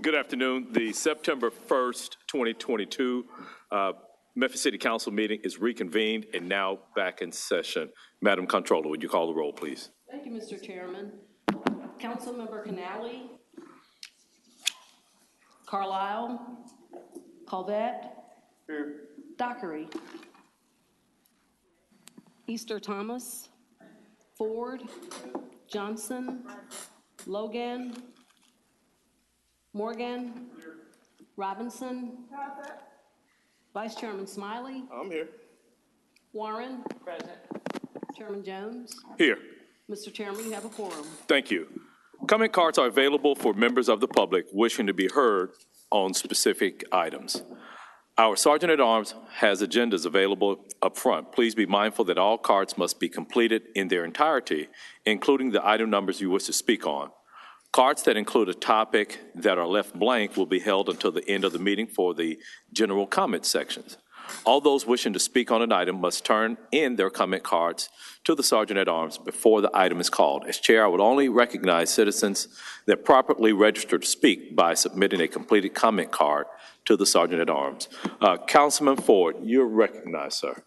Good afternoon. The September 1st, 2022 Memphis City Council meeting is reconvened and now back in session. Madam Comptroller, would you call the roll, please? Thank you, Mr. Chairman. Councilmember Canale, Carlisle, Calvette, here. Dockery, Easter Thomas, Ford, Johnson, Logan, Morgan, Robinson, Vice Chairman Smiley. I'm here. Warren. Present. Chairman Jones. Here. Mr. Chairman, you have a quorum. Thank you. Comment cards are available for members of the public wishing to be heard on specific items. Our Sergeant at Arms has agendas available up front. Please be mindful that all cards must be completed in their entirety, including the item numbers you wish to speak on. Cards that include a topic that are left blank will be held until the end of the meeting for the general comment sections. All those wishing to speak on an item must turn in their comment cards to the Sergeant at Arms before the item is called. As chair, I would only recognize citizens that properly register to speak by submitting a completed comment card to the Sergeant at Arms. Councilman Ford, you're recognized, sir.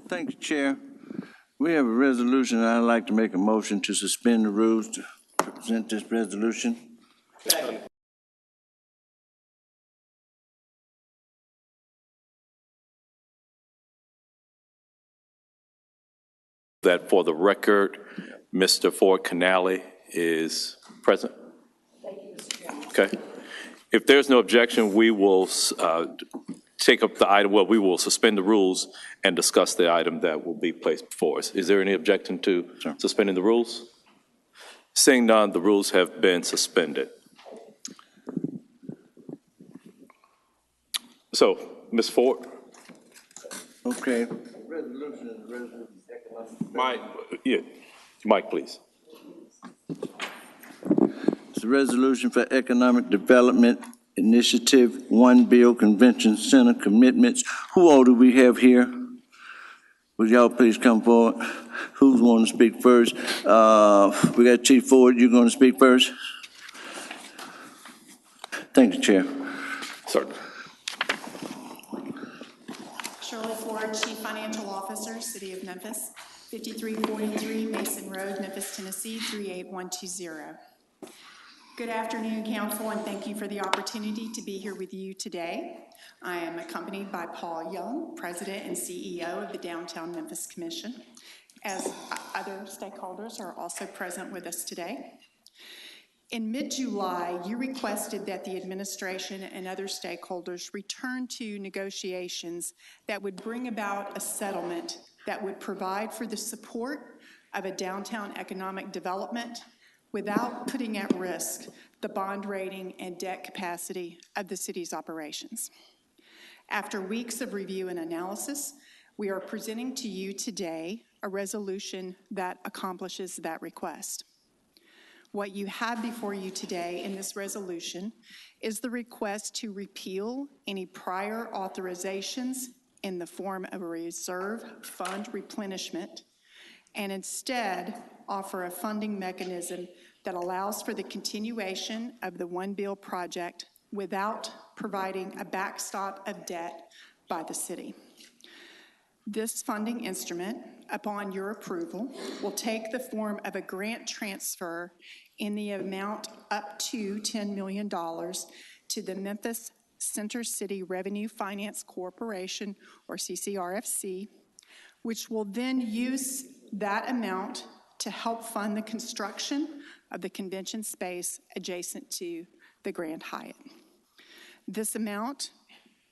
Thank you, Chair. We have a resolution, and I'd like to make a motion to suspend the rules to present this resolution. Second. That for the record, Mr. Ford Canale is present. Thank you, Mr. Chairman. Okay. If there's no objection, we will take up the item. Well, we will suspend the rules and discuss the item that will be placed before us. Is there any objection to suspending the rules? Seeing none, the rules have been suspended. So, Ms. Ford. Okay. Resolution is a resolution. Mike, yeah, Mike, please. It's a resolution for economic development initiative, One Beale Convention Center commitments. Who all do we have here? Would y'all please come forward? Who's want to speak first? We got Chief Ford. You're going to speak first? Thank you, Chair. Certainly. Shirley Ford, Chief Financial Officer, City of Memphis, 5343 Mason Road, Memphis, Tennessee, 38120. Good afternoon, Council, and thank you for the opportunity to be here with you today. I am accompanied by Paul Young, President and CEO of the Downtown Memphis Commission, as other stakeholders are also present with us today. In mid-July, you requested that the administration and other stakeholders return to negotiations that would bring about a settlement that would provide for the support of a downtown economic development without putting at risk the bond rating and debt capacity of the city's operations. After weeks of review and analysis, we are presenting to you today a resolution that accomplishes that request. What you have before you today in this resolution is the request to repeal any prior authorizations in the form of a reserve fund replenishment and instead offer a funding mechanism that allows for the continuation of the One Beale project without providing a backstop of debt by the city. This funding instrument, upon your approval, will take the form of a grant transfer in the amount up to $10 million to the Memphis Center City Revenue Finance Corporation, or CCRFC, which will then use that amount to help fund the construction of the convention space adjacent to the Grand Hyatt. This amount,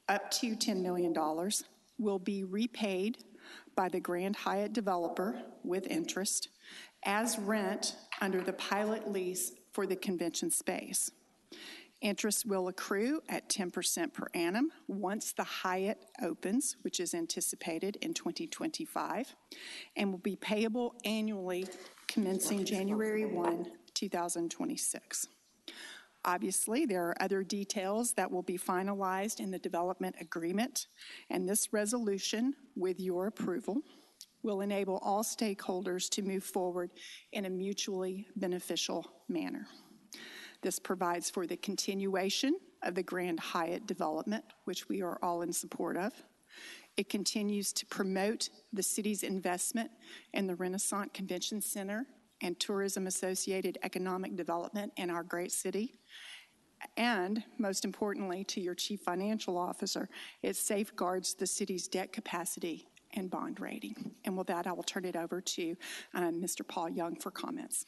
up to $10 million, will be repaid by the Grand Hyatt developer with interest as rent under the pilot lease for the convention space. Interest will accrue at 10% per annum once the Hyatt opens, which is anticipated in 2025, and will be payable annually commencing January 1, 2026. Obviously, there are other details that will be finalized in the development agreement, and this resolution, with your approval, will enable all stakeholders to move forward in a mutually beneficial manner. This provides for the continuation of the Grand Hyatt development, which we are all in support of. It continues to promote the city's investment in the Renaissance Convention Center and tourism-associated economic development in our great city. And most importantly, to your Chief Financial Officer, it safeguards the city's debt capacity and bond rating. And with that, I will turn it over to Mr. Paul Young for comments.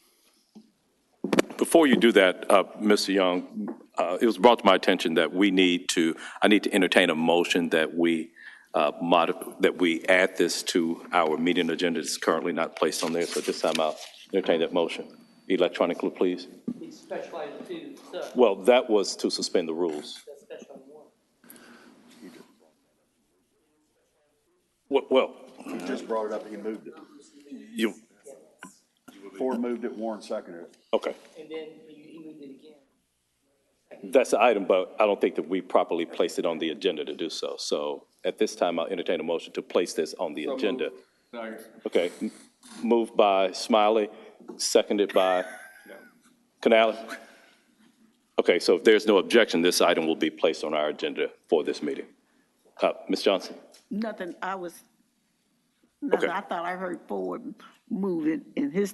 Before you do that, Mr. Young, it was brought to my attention that I need to entertain a motion that we add this to our meeting agenda. It's currently not placed on there, so this time I'll entertain that motion electronically, please. It's special item 2, sir. Well, that was to suspend the rules. That's special item 1. Well, He just brought it up, he moved it. you, Ford moved it, Warren seconded it. okay. And then he moved it again. That's the item, but I don't think that we properly placed it on the agenda to do so. So at this time, I'll entertain a motion to place this on the agenda. Okay, moved by Smiley, seconded by Canale. Okay, so if there's no objection, this item will be placed on our agenda for this meeting. Ms. Johnson? Nothing, Okay. I thought I heard Ford move it in his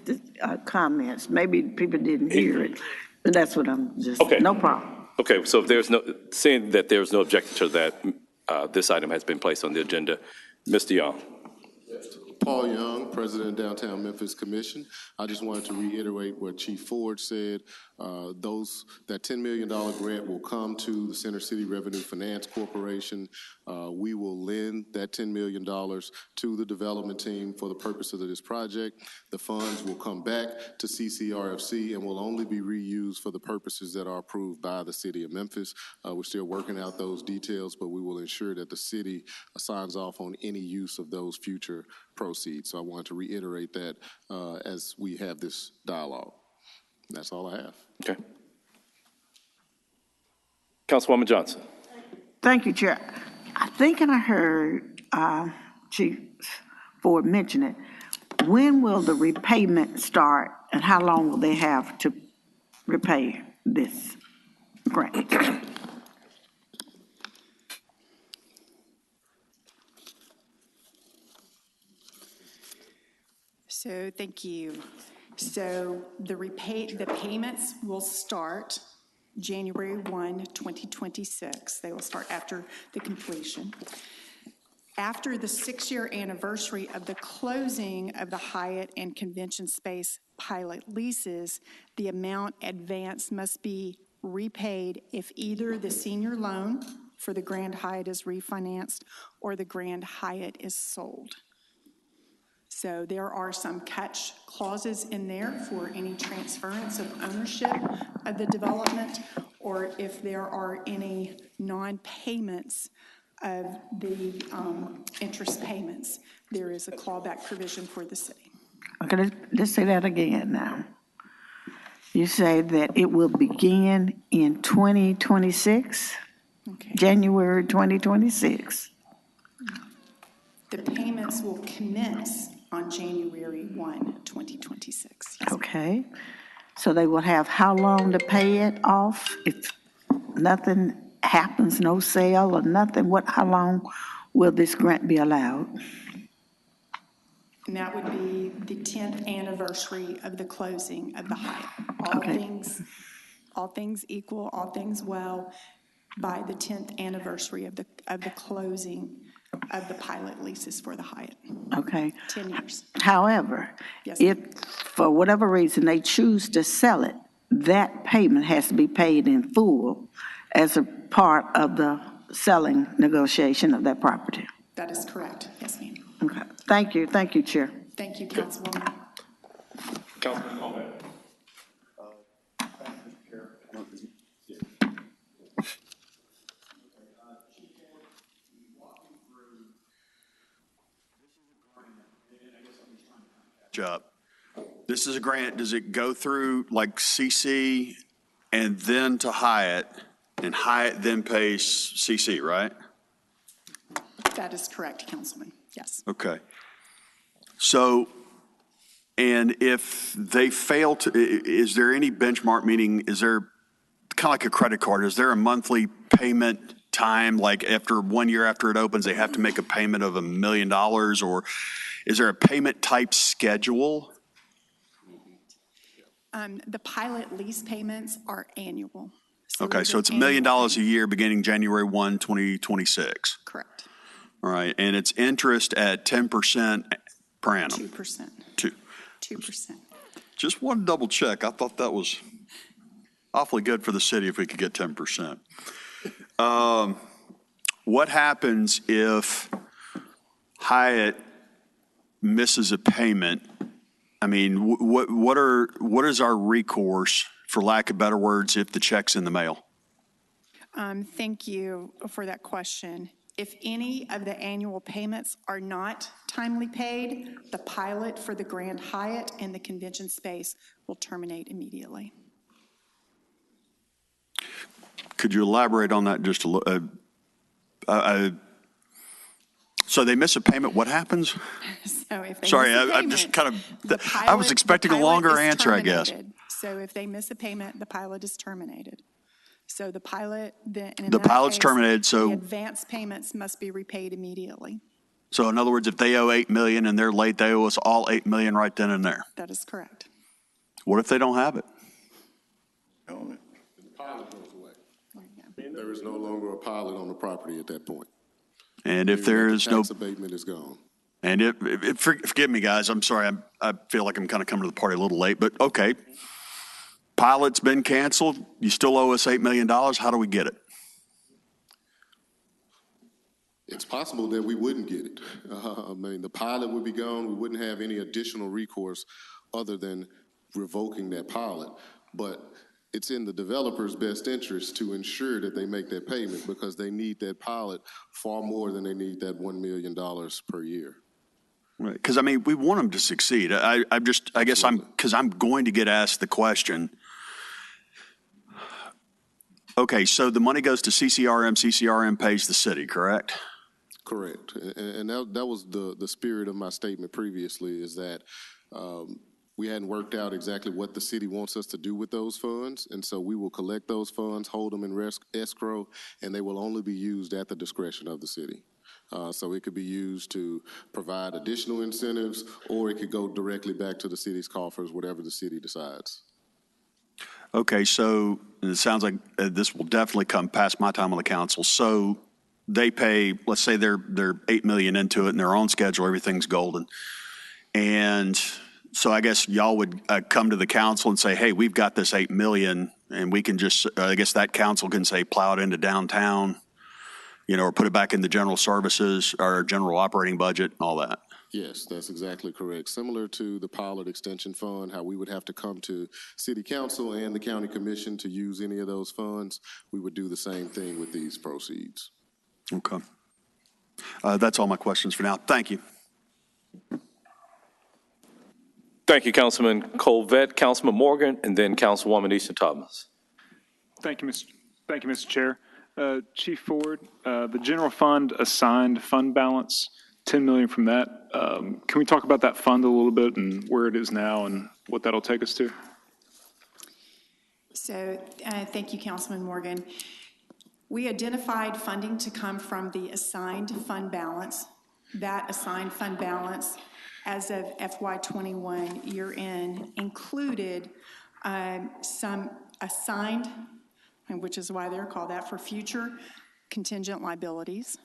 comments. Maybe people didn't hear it, but that's what I'm just, Okay. no problem. Okay, so if seeing that there's no objection to that, this item has been placed on the agenda. Mr. Young? Paul Young, President Downtown Memphis Commission. I just wanted to reiterate what Chief Ford said. That $10 million grant will come to the Center City Revenue Finance Corporation. We will lend that $10 million to the development team for the purposes of this project. The funds will come back to CCRFC and will only be reused for the purposes that are approved by the City of Memphis. We're still working out those details, but we will ensure that the city signs off on any use of those future proceeds. So I wanted to reiterate that as we have this dialogue. That's all I have. Okay. Councilwoman Johnson? Thank you, Chair. I think I heard Chief Ford mention it. When will the repayment start, and how long will they have to repay this grant? So thank you. So the payments will start January 1, 2026. They will start after the completion. After the 6-year anniversary of the closing of the Hyatt and Convention Space pilot leases, the amount advanced must be repaid if either the senior loan for the Grand Hyatt is refinanced or the Grand Hyatt is sold. So there are some catch clauses in there for any transference of ownership of the development, or if there are any non-payments of the interest payments, there is a clawback provision for the city. Okay, let's say that again now. You say that it will begin in 2026, Okay. January 2026. The payments will commence on January 1, 2026. Yes. Okay, so they will have how long to pay it off if nothing happens, no sale or nothing? How long will this grant be allowed? And that would be the 10th anniversary of the closing of the Hyatt. Okay. All things equal, all things well, by the 10th anniversary of the closing of the pilot leases for the Hyatt. Okay. 10 years. However, Yes. if for whatever reason they choose to sell it, that payment has to be paid in full as a part of the selling negotiation of that property. That is correct. Yes, ma'am. Okay. Thank you, Chair. Thank you, Councilwoman. Councilman Coleman? Up. This is a grant, does it go through like CC and then to Hyatt, and Hyatt then pays CC, right? That is correct, Councilman. Yes. Okay. So, and if they fail to, is there any benchmark, meaning is there kind of like a credit card, is there a monthly payment time, like after 1 year after it opens, they have to make a payment of $1 million, or is there a payment type schedule? The pilot lease payments are annual. So Okay, those so are it's $1 million annual a year beginning January 1, 2026. Correct. All right, and it's interest at 10% per annum. 2%. 2%. Just one double check. I thought that was awfully good for the city if we could get 10%. What happens if Hyatt misses a payment? I mean, what is our recourse, for lack of better words, if the check's in the mail? Thank you for that question. If any of the annual payments are not timely paid, the pilot for the Grand Hyatt and the convention space will terminate immediately. Could you elaborate on that just a little? So they miss a payment, what happens? So if they Sorry, miss a I'm just payment, kind of, I was expecting a longer answer, I guess. So if they miss a payment, the pilot is terminated. So the pilot, The pilot's terminated, so. The advance payments must be repaid immediately. So in other words, if they owe $8 million and they're late, they owe us all $8 million right then and there. That is correct. What if they don't have it? The pilot goes away. There is no longer a pilot on the property at that point. And if there is no, Tax abatement is gone. and forgive me, guys, I'm sorry, I feel like I'm kind of coming to the party a little late, but okay. Pilot's been canceled, you still owe us $8 million, how do we get it? It's possible that we wouldn't get it. I mean, the pilot would be gone. We wouldn't have any additional recourse other than revoking that pilot. But it's in the developer's best interest to ensure that they make that payment because they need that pilot far more than they need that $1 million per year. Right, because I mean, we want them to succeed. I guess I'm going to get asked the question. Okay, so the money goes to CCRM, CCRM pays the city, correct? Correct. And that was the spirit of my statement previously, is that we hadn't worked out exactly what the city wants us to do with those funds. And so we will collect those funds, hold them in escrow, and they will only be used at the discretion of the city. So it could be used to provide additional incentives, or it could go directly back to the city's coffers, whatever the city decides. Okay, so it sounds like this will definitely come past my time on the council. So they pay, let's say they're $8 million into it and they're on schedule, everything's golden. And so I guess y'all would come to the council and say, hey, we've got this $8 million, and we can just, I guess that council can say, plow it into downtown, or put it back in the general services or general operating budget and all that. Yes, that's exactly correct. Similar to the pilot extension fund, how we would have to come to city council and the county commission to use any of those funds, we would do the same thing with these proceeds. Okay. That's all my questions for now. Thank you. Thank you, Councilman Colvett, Councilman Morgan, and then Councilwoman Easton Thomas. Thank you, Mr. Chair. Chief Ford, the general fund assigned fund balance, $10 million from that. Can we talk about that fund a little bit and where it is now and what that'll take us to? So thank you, Councilman Morgan. We identified funding to come from the assigned fund balance. That assigned fund balance as of FY21 year end included some assigned, which is why they're called that, for future contingent liabilities,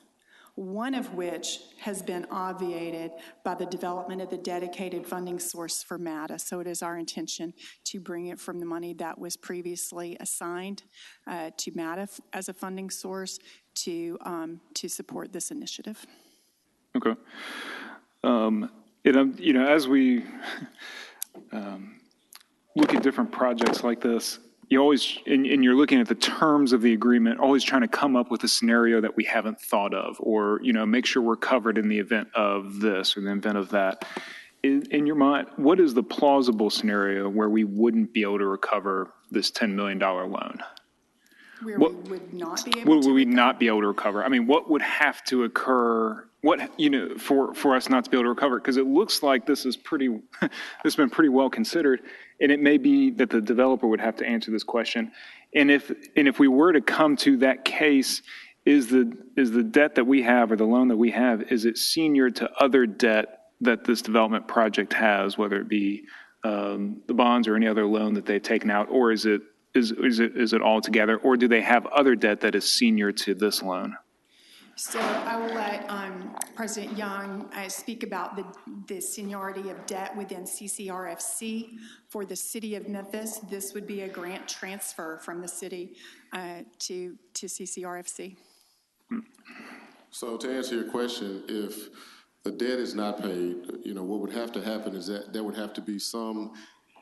one of which has been obviated by the development of the dedicated funding source for MATA. So it is our intention to bring it from the money that was previously assigned to MATA as a funding source to support this initiative. Okay. As we look at different projects like this, you always, and you're looking at the terms of the agreement, always trying to come up with a scenario that we haven't thought of, or, make sure we're covered in the event of this or the event of that. In your mind, what is the plausible scenario where we wouldn't be able to recover this $10 million loan? Where What- we would not be able to. Would we recover. not be able to recover? I mean, what would have to occur, for us not to be able to recover? Because it looks like this is pretty, this has been pretty well considered, and it may be that the developer would have to answer this question. And if we were to come to that case, is the debt that we have or the loan that we have, is it senior to other debt that this development project has, whether it be the bonds or any other loan that they've taken out, or is it all together, or do they have other debt that is senior to this loan? So I will let President Young speak about the seniority of debt within CCRFC. For the city of Memphis, this would be a grant transfer from the city to CCRFC. So to answer your question, if the debt is not paid, what would have to happen is that there would have to be some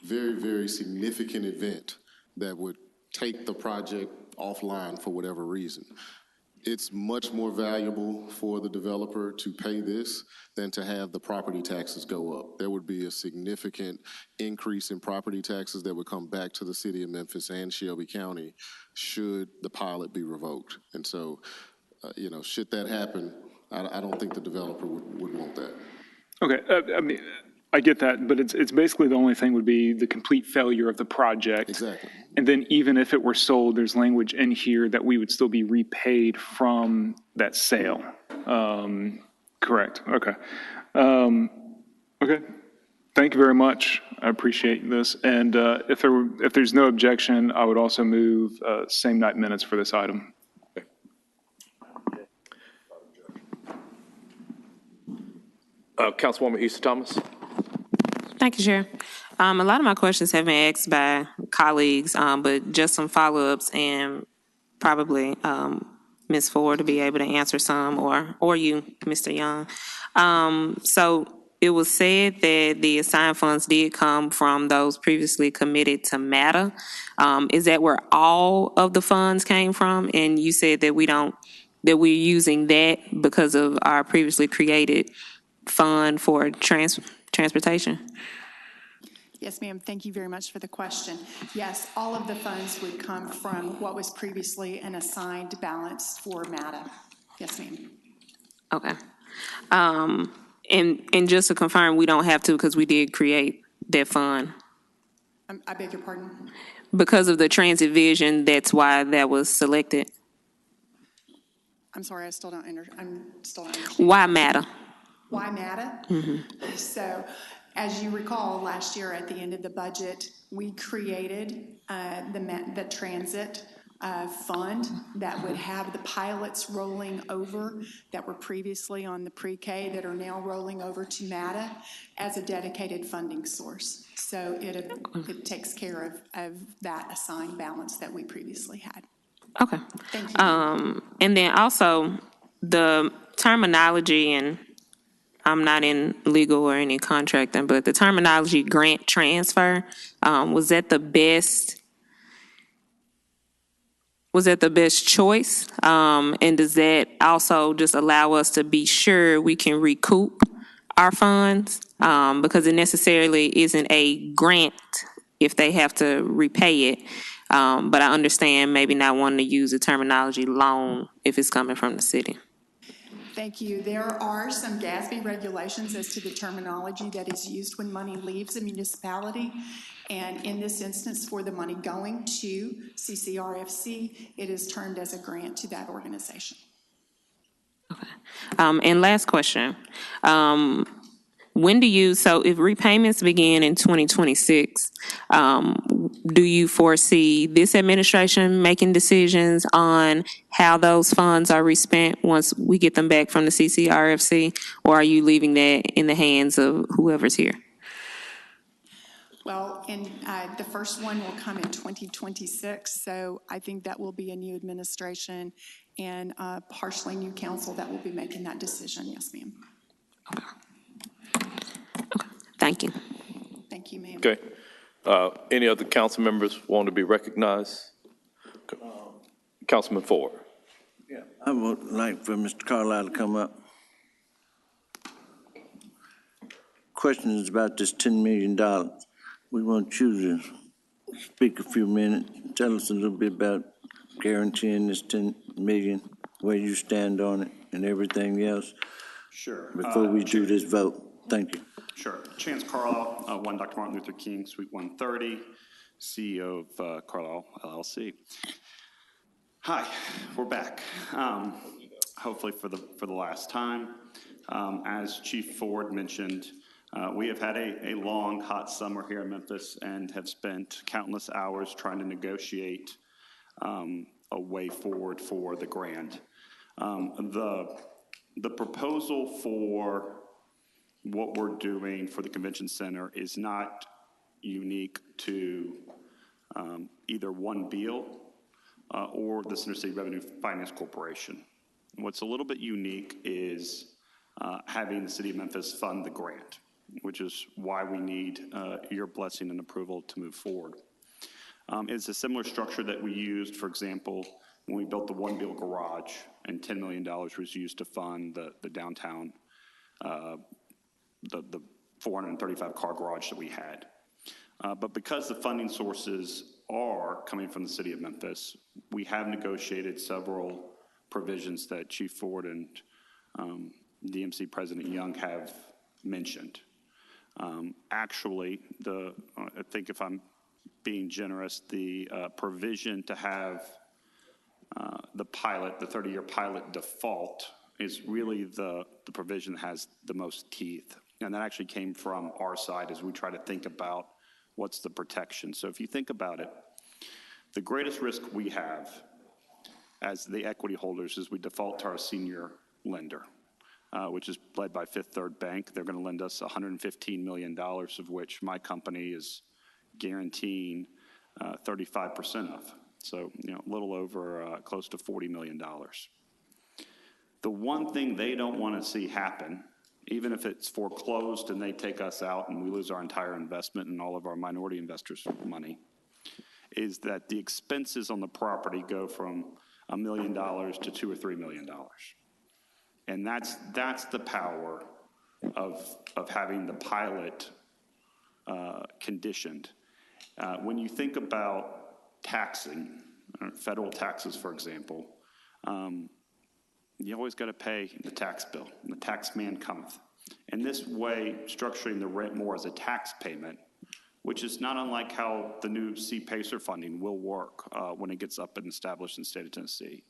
very, very significant event that would take the project offline for whatever reason. It's much more valuable for the developer to pay this than to have the property taxes go up. There would be a significant increase in property taxes that would come back to the city of Memphis and Shelby County should the pilot be revoked. And so, should that happen, I don't think the developer would want that. Okay, I mean, I get that, but it's basically the only thing would be the complete failure of the project. Exactly. And then even if it were sold, there's language in here that we would still be repaid from that sale. Correct, okay. Okay, thank you very much. I appreciate this. And if there's no objection, I would also move same night minutes for this item. Councilwoman Easter Thomas? Thank you, Chair. A lot of my questions have been asked by colleagues, but just some follow-ups and probably Ms. Ford to be able to answer some, or you, Mr. Young. So it was said that the assigned funds did come from those previously committed to MATA. Is that where all of the funds came from? And you said that we're using that because of our previously created fund for transportation? Yes, ma'am. Thank you very much for the question. Yes, all of the funds would come from what was previously an assigned balance for MATA. Yes, ma'am. Okay. And just to confirm, we don't have to because we did create that fund. I beg your pardon? Because of the transit vision, that's why that was selected. I'm sorry, I'm still not understanding. Why MATA? Why MATA? So, as you recall, last year at the end of the budget, we created the transit fund that would have the pilots rolling over that were previously on the pre-K that are now rolling over to MATA as a dedicated funding source. So it takes care of that assigned balance that we previously had. Okay. Thank you. And then also the terminology, and I'm not in legal or any contracting, but the terminology grant transfer, was that the best choice? And does that also just allow us to be sure we can recoup our funds? Because it necessarily isn't a grant if they have to repay it. But I understand maybe not wanting to use the terminology loan if it's coming from the city. Thank you. There are some GASB regulations as to the terminology that is used when money leaves a municipality. And in this instance, for the money going to CCRFC, it is termed as a grant to that organization. Okay. And last question. So if repayments begin in 2026, do you foresee this administration making decisions on how those funds are respent once we get them back from the CCRFC? Or are you leaving that in the hands of whoever's here? Well, the first one will come in 2026, so I think that will be a new administration and partially new council that will be making that decision. Yes, ma'am. Okay. Thank you. Thank you, ma'am. Okay. Any other council members want to be recognized? Councilman Ford. I would like for Mr. Carlisle to come up. Question is about this $10 million. We want you to speak a few minutes, tell us a little bit about guaranteeing this 10 million, where you stand on it and everything else Sure. before we do this vote? Thank you. Sure. Chance Carlisle, 1 Dr. Martin Luther King, Suite 130, CEO of Carlisle LLC. Hi, we're back. Hopefully for the last time. As Chief Ford mentioned, we have had a long, hot summer here in Memphis and have spent countless hours trying to negotiate a way forward for the grant. The proposal for what we're doing for the convention center is not unique to either One Beale or the Center City Revenue Finance Corporation. What's a little bit unique is having the City of Memphis fund the grant, which is why we need your blessing and approval to move forward. It's a similar structure that we used, for example, when we built the One Beale garage, and $10 million was used to fund the downtown, the 435 car garage that we had. But because the funding sources are coming from the City of Memphis, we have negotiated several provisions that Chief Ford and DMC President Young have mentioned. Actually, I think if I'm being generous, the provision to have the pilot, the 30-year pilot default, is really the provision that has the most teeth. And that actually came from our side as we try to think about what's the protection. So if you think about it, the greatest risk we have as the equity holders is we default to our senior lender, which is led by Fifth Third Bank. They're going to lend us $115 million, of which my company is guaranteeing 35% of. So, a little over close to $40 million. The one thing they don't want to see happen, even if it's foreclosed and they take us out and we lose our entire investment and all of our minority investors' money, is that the expenses on the property go from $1 million to $2 or $3 million. And that's the power of having the pilot conditioned. When you think about taxing, federal taxes, for example, you always got to pay the tax bill, and the tax man cometh. And this way, structuring the rent more as a tax payment, which is not unlike how the new C-PACER funding will work when it gets up and established in the state of Tennessee,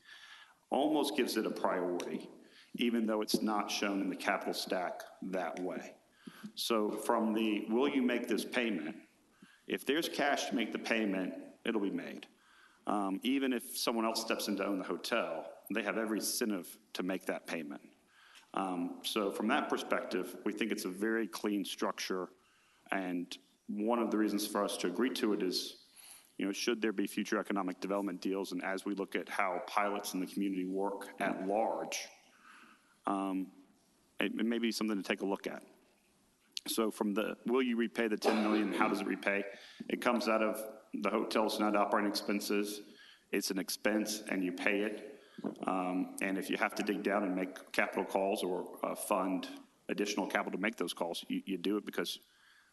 almost gives it a priority, even though it's not shown in the capital stack that way. So from the, will you make this payment? If there's cash to make the payment, it'll be made. Even if someone else steps in to own the hotel, they have every incentive to make that payment. So from that perspective, we think it's a very clean structure, and one of the reasons for us to agree to it is, should there be future economic development deals, and as we look at how pilots in the community work at large, it may be something to take a look at. So from the, will you repay the $10 million, how does it repay? It comes out of the hotel's net operating expenses. It's an expense and you pay it. And if you have to dig down and make capital calls or fund additional capital to make those calls, you do it because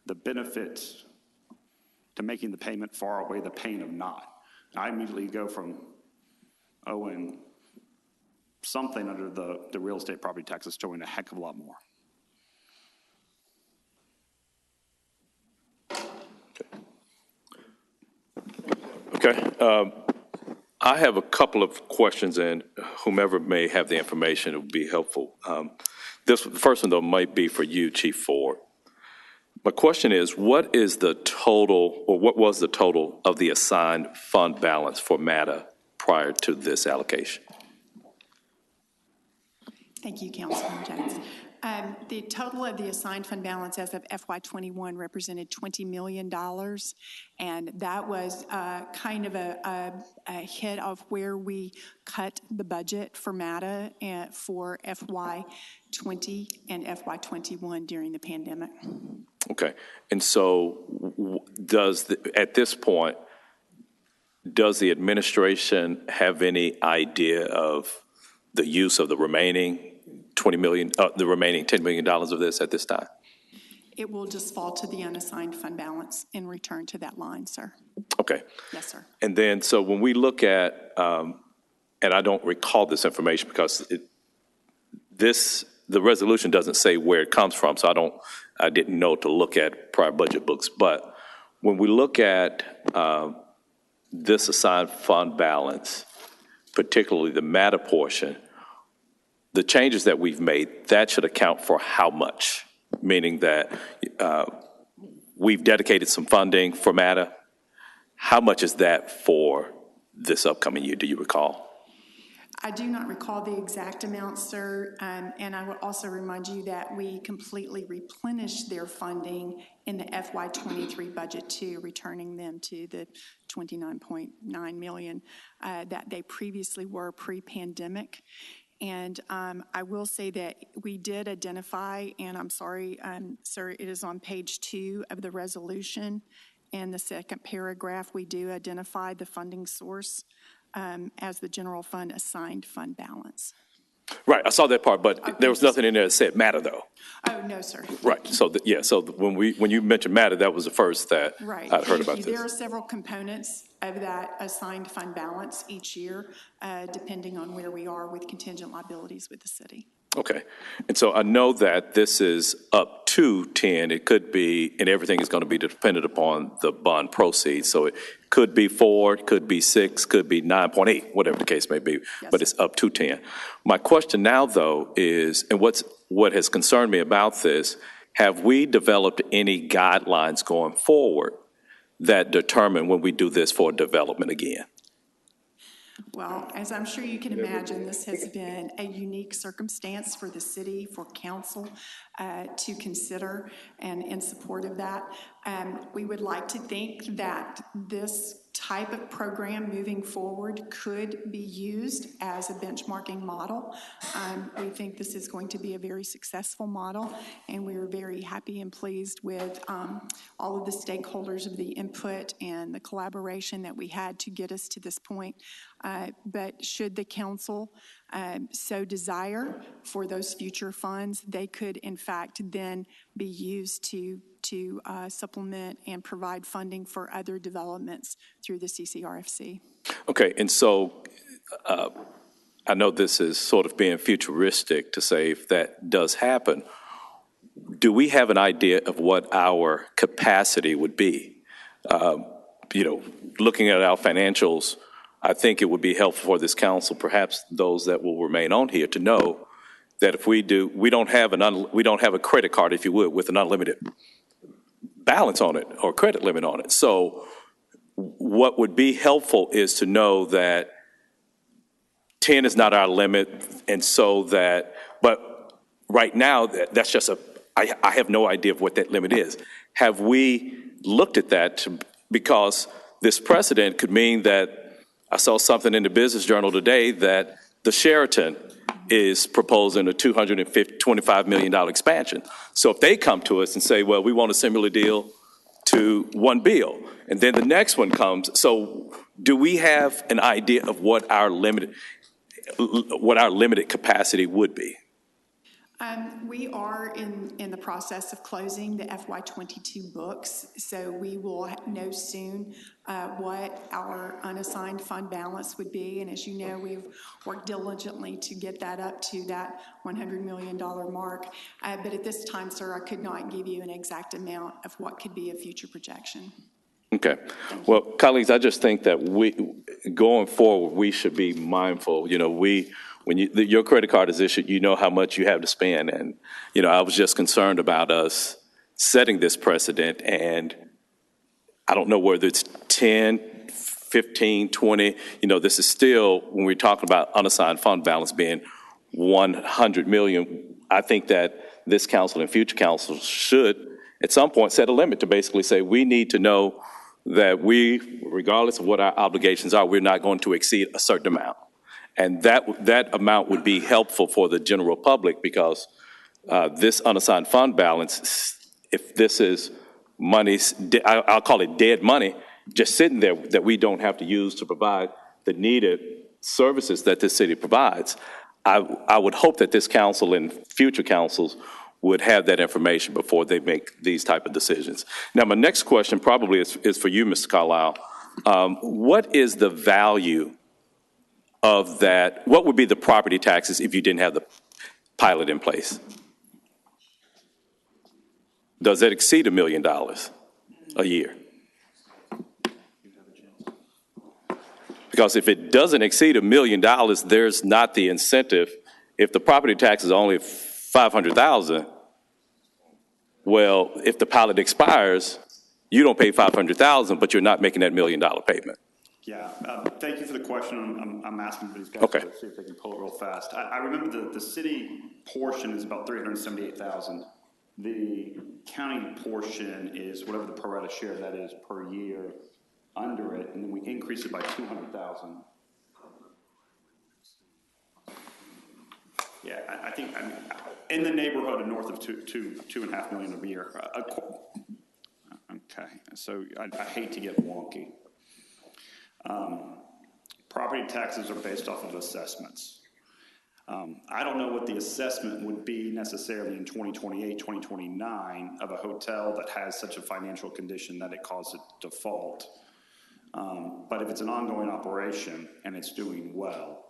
the benefits to making the payment far outweigh the pain of not. I immediately go from owing something under the real estate property taxes to owing a heck of a lot more. Okay. I have a couple of questions, and whomever may have the information, it would be helpful. The first one, though, might be for you, Chief Ford. My question is, what is the total, or what was the total of the assigned fund balance for MATA prior to this allocation? Thank you, Councilman Jones. The total of the assigned fund balance as of FY21 represented $20 million, and that was kind of a hit of where we cut the budget for MATA for FY20 and FY21 during the pandemic. Okay, and so at this point, does the administration have any idea of the use of the remaining $10 million of this at this time? It will just fall to the unassigned fund balance and return to that line, sir. Okay. Yes, sir. And then, so when we look at, and I don't recall this information because the resolution doesn't say where it comes from, so I didn't know to look at prior budget books. But when we look at this assigned fund balance, particularly the matter portion, the changes that we've made, that should account for how much? Meaning that we've dedicated some funding for matter. How much is that for this upcoming year? Do you recall? I do not recall the exact amount, sir, and I will also remind you that we completely replenished their funding in the FY23 budget too, returning them to the $29.9 million that they previously were pre-pandemic. And I will say that we did identify, and I'm sorry, sir, it is on page 2 of the resolution. In the second paragraph, we do identify the funding source as the general fund assigned fund balance. Right, I saw that part, but there was nothing in there that said matter, though. Oh, no, sir. Right, so, so when you mentioned matter, that was the first that Right. I'd heard about There this. are several components of that assigned fund balance each year, depending on where we are with contingent liabilities with the city. Okay, and so I know that this is up to 10. It could be, and everything is going to be dependent upon the bond proceeds. So it could be 4, it could be 6, could be 9.8, whatever the case may be, but it's up to 10. My question now, though, is, and what has concerned me about this, have we developed any guidelines going forward that determine when we do this for development again? Well, as I'm sure you can imagine, this has been a unique circumstance for the city, for council to consider, and in support of that. We would like to think that this type of program moving forward could be used as a benchmarking model. We think this is going to be a very successful model, and we are very happy and pleased with all of the stakeholders of the input and the collaboration that we had to get us to this point. But should the council so desire for those future funds, they could in fact then be used to supplement and provide funding for other developments through the CCRFC. Okay, and so I know this is sort of being futuristic to say if that does happen, do we have an idea of what our capacity would be? Looking at our financials, I think it would be helpful for this council, perhaps those that will remain on here, to know that if we don't have a credit card, if you would, with an unlimited balance on it or credit limit on it. So what would be helpful is to know that 10 is not our limit, and so that, but right now, that's just I have no idea of what that limit is. Have we looked at that? Because this precedent could mean that, I saw something in the Business Journal today that the Sheraton is proposing a $225 million expansion. So if they come to us and say, well, we want a similar deal to one Beale, and then the next one comes, so do we have an idea of what our limited capacity would be? We are in the process of closing the FY22 books, so we will know soon what our unassigned fund balance would be. And as you know, we've worked diligently to get that up to that $100 million mark. But at this time, sir, I could not give you an exact amount of what could be a future projection. Okay. Well, colleagues, I just think that going forward, we should be mindful. When your credit card is issued, you know how much you have to spend. And, I was just concerned about us setting this precedent. And I don't know whether it's 10, 15, 20. This is still, when we're talking about unassigned fund balance being 100 million, I think that this council and future councils should, at some point, set a limit to basically say we need to know that regardless of what our obligations are, we're not going to exceed a certain amount. And that amount would be helpful for the general public, because this unassigned fund balance, if this is money, I'll call it dead money, just sitting there that we don't have to use to provide the needed services that this city provides, I would hope that this council and future councils would have that information before they make these type of decisions. Now, my next question probably is for you, Mr. Carlisle. What is the value of that? What would be the property taxes if you didn't have the pilot in place? Does it exceed $1 million a year? Because if it doesn't exceed $1 million, there's not the incentive. If the property tax is only $500,000, well, if the pilot expires, you don't pay $500,000, but you're not making that $1 million payment. Yeah, thank you for the question. I'm asking these guys Okay. to see if they can pull it real fast. I remember the city portion is about $378,000. The county portion is whatever the pro rata share of that is per year under it, and then we increase it by $200,000. Yeah, I think in the neighborhood of north of $2.5 million a year. Okay, so I hate to get wonky. Property taxes are based off of assessments. I don't know what the assessment would be necessarily in 2028, 2029 of a hotel that has such a financial condition that it causes default. But if it's an ongoing operation and it's doing well,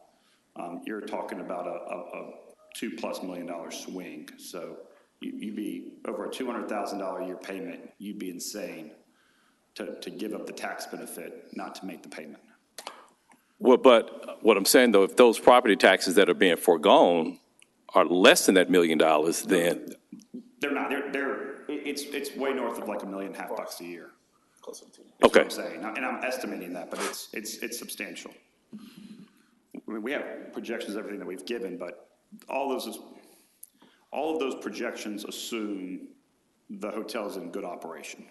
you're talking about a $2+ million swing. So you'd be over a $200,000 a year payment. You'd be insane to give up the tax benefit, not to make the payment. Well, but what I'm saying, though, if those property taxes that are being foregone are less than that $1 million, then they're not. It's way north of like $1.5 million a year. okay. That's what I'm saying, and I'm estimating that, but it's substantial. I mean, we have projections, everything that we've given, but all of those projections assume the hotel's in good operation.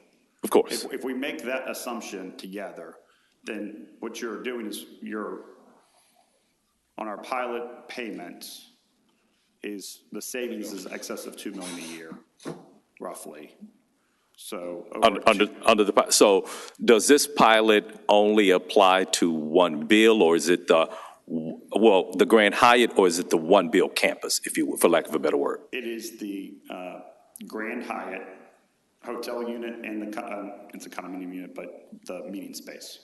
Of course. If we make that assumption together, then what you're doing is on our pilot payments is the savings is excess of $2 million a year, roughly. So so does this pilot only apply to one Beale, or is it the Grand Hyatt, or is it the one Beale campus, if you would, for lack of a better word? It is the Grand Hyatt hotel unit and it's a condominium unit, but the meeting space.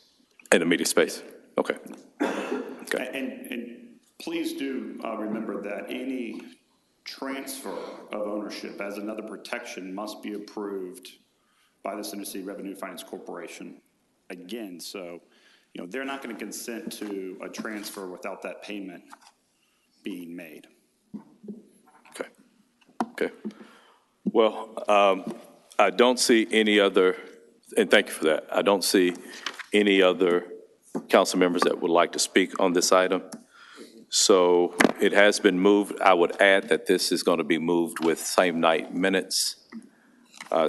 And the meeting space. Okay. Okay. And please do remember that any transfer of ownership as another protection must be approved by the Tennessee Revenue Finance Corporation. Again, so, they're not going to consent to a transfer without that payment being made. Okay. Okay. Well, I don't see any other, and thank you for that. I don't see any other council members that would like to speak on this item. So it has been moved. I would add that this is going to be moved with same night minutes.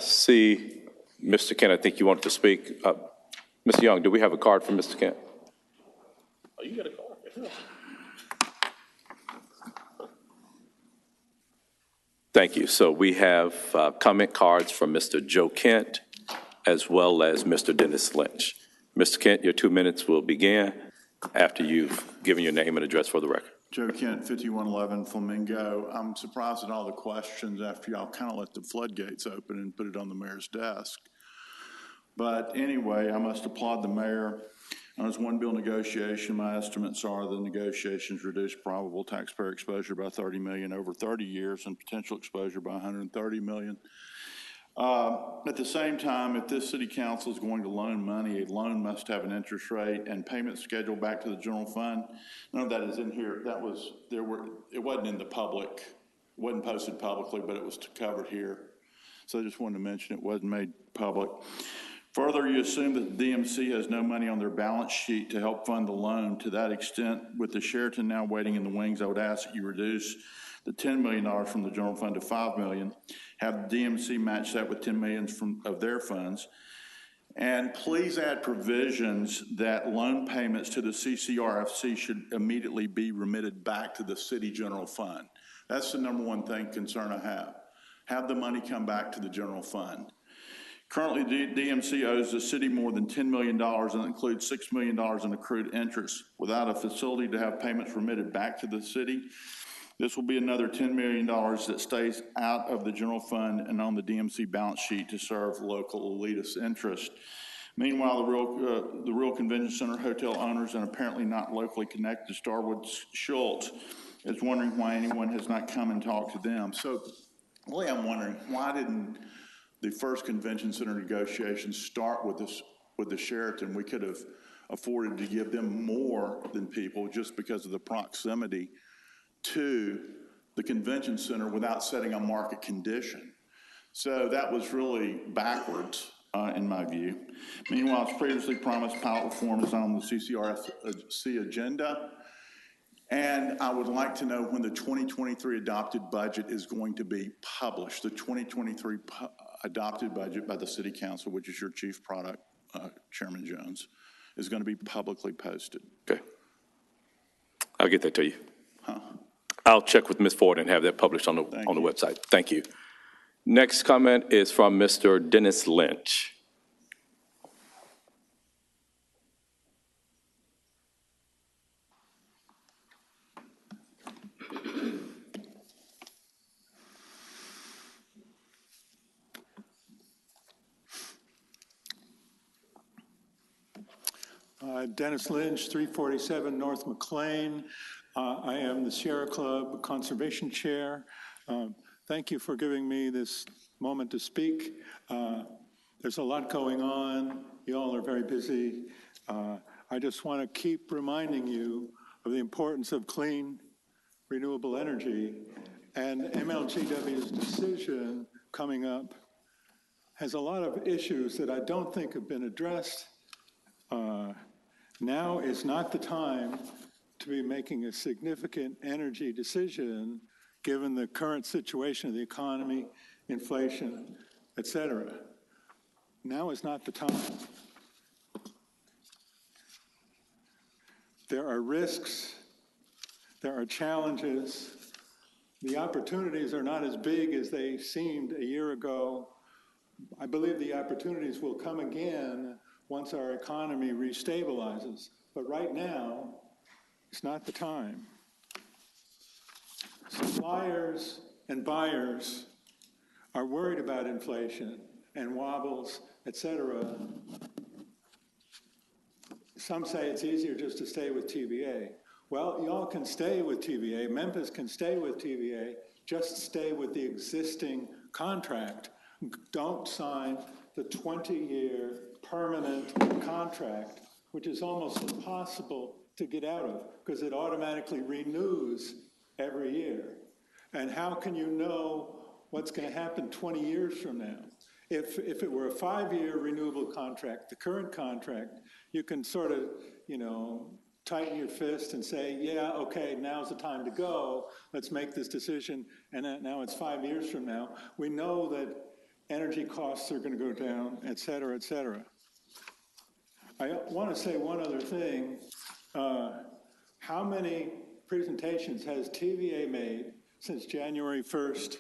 See, Mr. Kent, I think you wanted to speak. Mr. Young, do we have a card from Mr. Kent? Oh, you got a card. Yeah. Thank you. So we have comment cards from Mr. Joe Kent as well as Mr. Dennis Lynch. Mr. Kent, your 2 minutes will begin after you've given your name and address for the record. Joe Kent, 5111 Flamingo. I'm surprised at all the questions after y'all kind of let the floodgates open and put it on the mayor's desk. But anyway, I must applaud the mayor. On his one bill negotiation, my estimates are the negotiations reduce probable taxpayer exposure by $30 million over 30 years and potential exposure by $130 million. At the same time, if this city council is going to loan money, a loan must have an interest rate and payment schedule back to the general fund. None of that is in here. It wasn't in the public, it wasn't posted publicly, but it was covered here. So I just wanted to mention it wasn't made public. Further, you assume that the DMC has no money on their balance sheet to help fund the loan. To that extent, with the Sheraton now waiting in the wings, I would ask that you reduce the $10 million from the general fund to $5 million, have the DMC match that with $10 million of their funds, and please add provisions that loan payments to the CCRFC should immediately be remitted back to the city general fund. That's the number one concern I have. Have the money come back to the general fund. Currently, DMC owes the city more than $10 million and includes $6 million in accrued interest. Without a facility to have payments remitted back to the city, This will be another $10 million that stays out of the general fund and on the DMC balance sheet to serve local elitist interest. Meanwhile, the Real Convention Center hotel owners and apparently not locally connected to Starwood Schultz is wondering why anyone has not come and talked to them. So really, I'm wondering, why didn't the first convention center negotiations start with this, with the Sheraton? We could have afforded to give them more than people just because of the proximity to the convention center without setting a market condition. So that was really backwards, in my view. Meanwhile, as previously promised, pilot reform is on the CCRC agenda. And I would like to know when the 2023 adopted budget is going to be published. The 2023 adopted budget by the City Council, which is your chief product, Chairman Jones, is going to be publicly posted. Okay. I'll get that to you. Huh? I'll check with Ms. Ford and have that published on the website. Thank you. Next comment is from Mr. Dennis Lynch. Dennis Lynch, 347 North McLean. I am the Sierra Club Conservation Chair. Thank you for giving me this moment to speak. There's a lot going on. You all are very busy. I just want to keep reminding you of the importance of clean, renewable energy. And MLGW's decision coming up has a lot of issues that I don't think have been addressed. Now is not the time to be making a significant energy decision given the current situation of the economy, inflation, et cetera. Now is not the time. There are risks, there are challenges. The opportunities are not as big as they seemed a year ago. I believe the opportunities will come again once our economy restabilizes. But right now, it's not the time. Suppliers and buyers are worried about inflation and wobbles, et cetera. Some say it's easier just to stay with TVA. Well, y'all can stay with TVA. Memphis can stay with TVA. Just stay with the existing contract. Don't sign the 20-year permanent contract, which is almost impossible to get out of because it automatically renews every year. And how can you know what's going to happen 20 years from now? If it were a 5-year renewable contract, the current contract, you can sort of, tighten your fist and say, yeah, okay, now's the time to go. Let's make this decision. And now it's 5 years from now. We know that energy costs are going to go down, et cetera, et cetera. I want to say one other thing. How many presentations has TVA made since January 1st,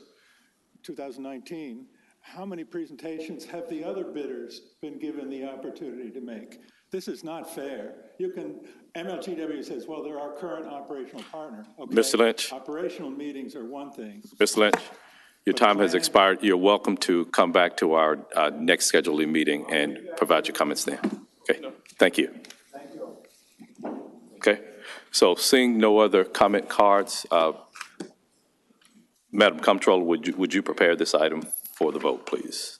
2019? How many presentations have the other bidders been given the opportunity to make? This is not fair. MLGW says, well, they're our current operational partner. Okay. Mr. Lynch. Operational meetings are one thing. Mr. Lynch, your time has expired. You're welcome to come back to our next scheduled meeting and provide your comments then. Okay, thank you. Thank you. Okay, so seeing no other comment cards, Madam Comptroller, would you prepare this item for the vote, please?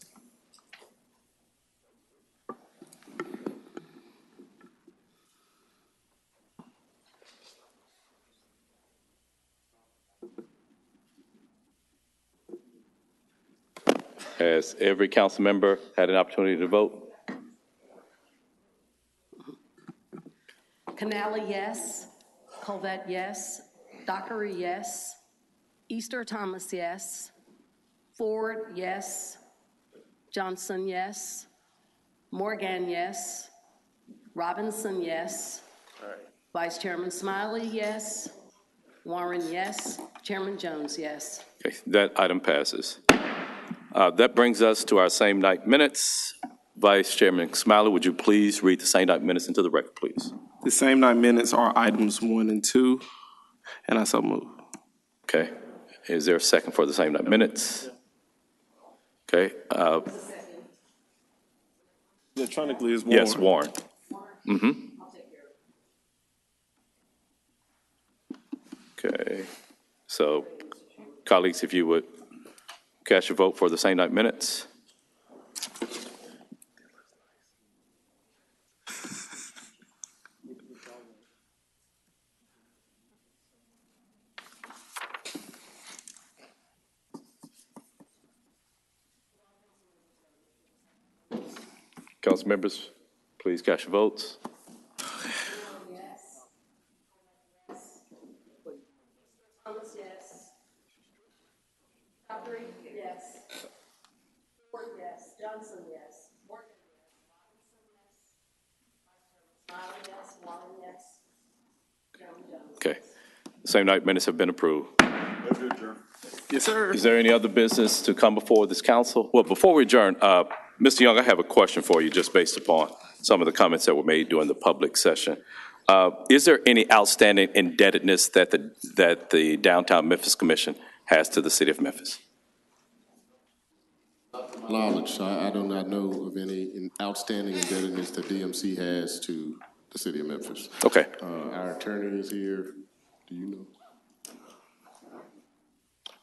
Has every council member had an opportunity to vote? Canali, yes. Colvett, yes. Dockery, yes. Easter Thomas, yes. Ford, yes. Johnson, yes. Morgan, yes. Robinson, yes. Vice Chairman Smiley, yes. Warren, yes. Chairman Jones, yes. Okay, that item passes. That brings us to our same night minutes. Vice Chairman Smiley, would you please read the same night minutes into the record, please? The same night minutes are items 1 and 2, and I so move. Okay. Is there a second for the same night minutes? Okay. Electronically is Warren. Yes, Warren. Mm-hmm. Okay. So, colleagues, if you would cast your vote for the same night minutes. Council members, please cast your votes. Thomas, yes. Godfrey, yes. Ford, yes. Johnson, yes. Morgan, yes. Robinson, yes. Smiley, yes. Wallen, yes. Jones. Okay. Same night minutes have been approved. Move to adjourn. Yes, sir. Is there any other business to come before this council? Well, before we adjourn, Mr. Young, I have a question for you just based upon some of the comments that were made during the public session. Is there any outstanding indebtedness that the Downtown Memphis Commission has to the city of Memphis? Knowledge, I do not know of any outstanding indebtedness that DMC has to the city of Memphis. Okay. Our attorney is here. Do you know?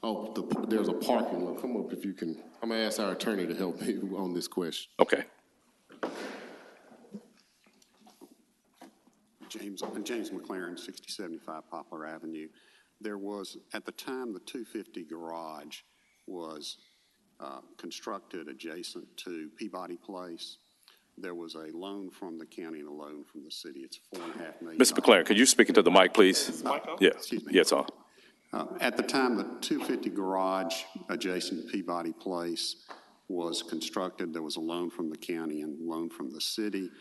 Oh, there's a parking lot. Come up if you can. I'm gonna ask our attorney to help me on this question. Okay. James McLaren, 6075 Poplar Avenue. There was, at the time, the 250 garage was constructed adjacent to Peabody Place. There was a loan from the county and a loan from the city. It's $4.5 million. Mr. McLaren, could you speak into the mic, please? Yeah. Excuse me. Yes, sir. At the time, the 250 garage adjacent to Peabody Place was constructed. There was a loan from the county and a loan from the city.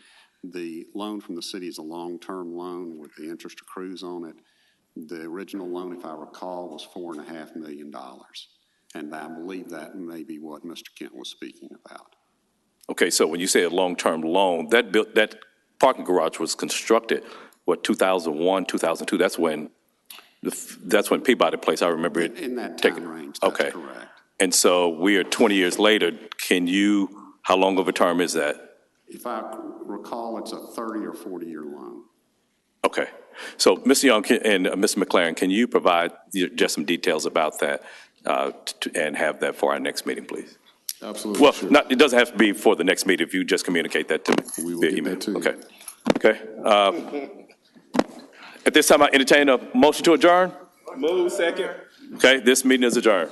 The loan from the city is a long-term loan with the interest accrues on it. The original loan, if I recall, was $4.5 million. And I believe that may be what Mr. Kent was speaking about. Okay, so when you say a long-term loan, that parking garage was constructed, what, 2001, 2002? That's when Peabody Place, I remember it. In that time range, that's okay. Correct. And so we are 20 years later. How long of a term is that? If I recall, it's a 30 or 40-year loan. Okay. So, Mr. Young and Mr. McLaren, can you provide just some details about that and have that for our next meeting, please? Absolutely. Well, sure. it doesn't have to be for the next meeting if you just communicate that to me. We will via get email. that to you. Okay. Okay. At this time, I entertain a motion to adjourn. Move second. Okay, this meeting is adjourned.